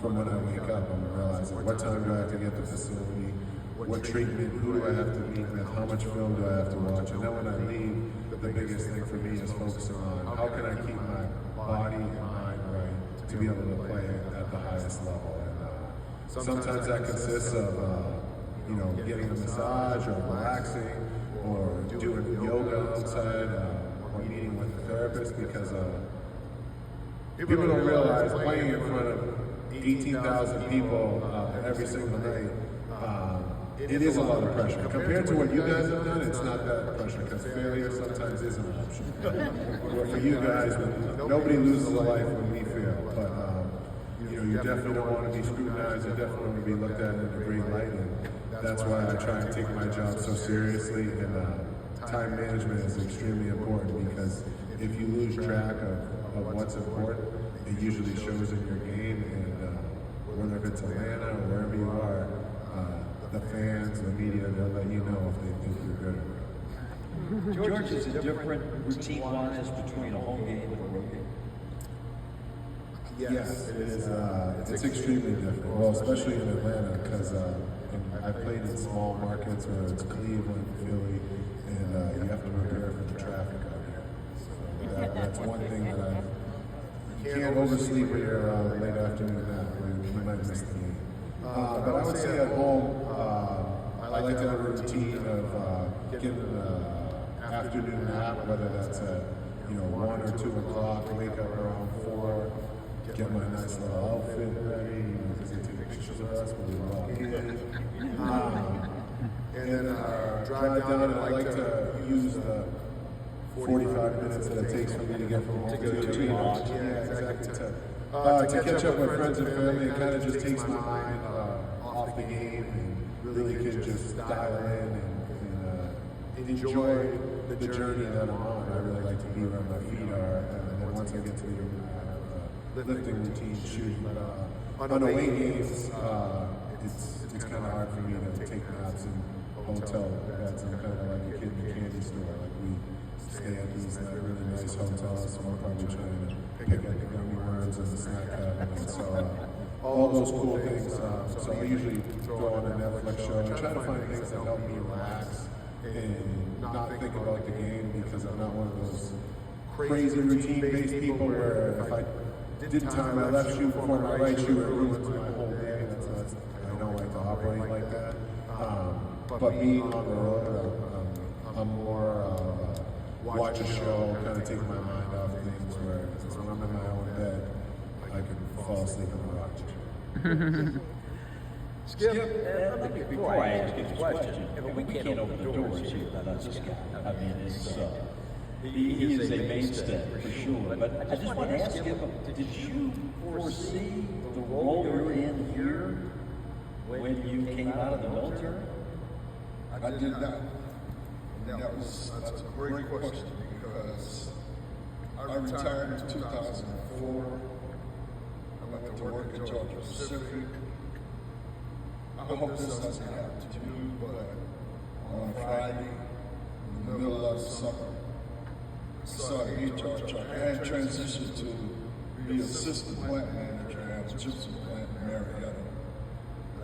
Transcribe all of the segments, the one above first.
from when I wake up. I'm realizing what time do I have to get to the facility, what treatment, who do I have to meet with, how much film do I have to watch, and then when I leave, the biggest thing for me is focusing on how can I keep my body and mind right to be able to play at the highest level. And sometimes that consists of getting a massage or relaxing or doing yoga outside or meeting with a therapist, because people don't realize playing in front of 18,000 people every single night, it is a lot of pressure. Compared to what you guys have done, it's not that pressure, because failure sometimes is an option. For you guys, nobody loses a life when we fail, but you definitely don't want to be scrutinized, you definitely want to be looked at in a great light, and that's why I try and take my job so seriously, and time management is extremely important, because if you lose track of what's important, it usually shows in your game, and whether it's Atlanta or wherever you are, the fans, the media, they'll let you know if they think you're good or not. George, is it different routine-wise between a home game and a road game? Yes, it is. It's extremely different. Well, especially in Atlanta, because I played in small markets, whether it's Cleveland, Philly, and you have to prepare for the traffic out here. So that's one thing that you can't oversleep with your late afternoon nap. You might miss the game. But I would say at home, I like to have a routine of getting an afternoon nap, whether that's at 1 or 2 o'clock, wake up around 4, get my nice little outfit ready, because they take pictures of us when we walk in. And then drive down, and I like to use the 45 minutes that it takes for me to get from home to the team. Yeah, exactly. To catch up with friends and family, it kind of just takes my mind off the game, and really can just dial in and enjoy the journey that I'm on. I really like to be where my feet are, and then once I get to the room, I have lifting routine, shooting. But on away games, it's kind of hard for me to take naps in hotel beds. I'm kind of like a kid in a candy store. Like, we stay at these really nice hotels, so we're probably trying to pick up the gummy worms and the snack cabinet. And so all those cool things. So I usually throw on a Netflix show and try to find things that help me relax and not think about the game, because I'm not one of those crazy routine-based people where if I didn't time my left shoe before my right shoe, it ruins my whole day. I don't like to operate like that. But being on the road, I'm more watch a show, kind of take my mind off things, where when I'm in my own bed, I can fall asleep and watch. Skip, before I ask you this question, we can't open the doors here without this guy. I mean, he is a mainstay for sure. But I just want to ask you, did you foresee the role you're in here when you came out of the military? I did not. That's a great question, because I retired in 2004. I went to work at Georgia Pacific. I hope this doesn't happen to you, but on Friday, in the middle of the summer, I saw the HR truck. I had transitioned to be assistant plant manager at a gypsum plant in Marietta.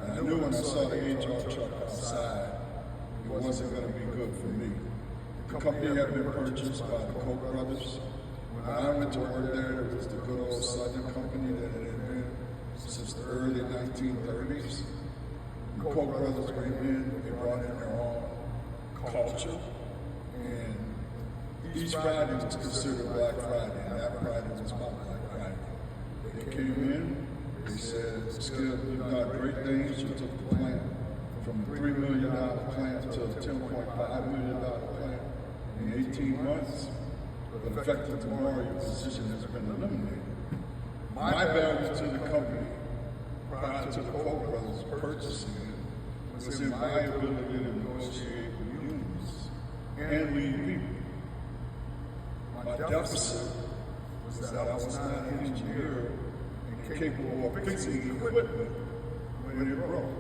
And I knew when I saw the HR truck outside, it wasn't going to be good for me. The company had been purchased by the Koch brothers. When I went to work there, it was the good old Southern company that it had been since the early 1930s. The Koch brothers came in, they brought in their own culture, and each Friday was considered Black Friday, and that Friday was my Black Friday. They came in, they said, Skip, you've done great things. You took the plant from a $3 million plant to a $10.5 million plant in 18 months. But effective tomorrow, your position has been eliminated. My value to the company prior to the Koch brothers purchasing it was in my ability to negotiate with unions and lead people. My deficit was that I was not an engineer and capable of fixing equipment when it broke.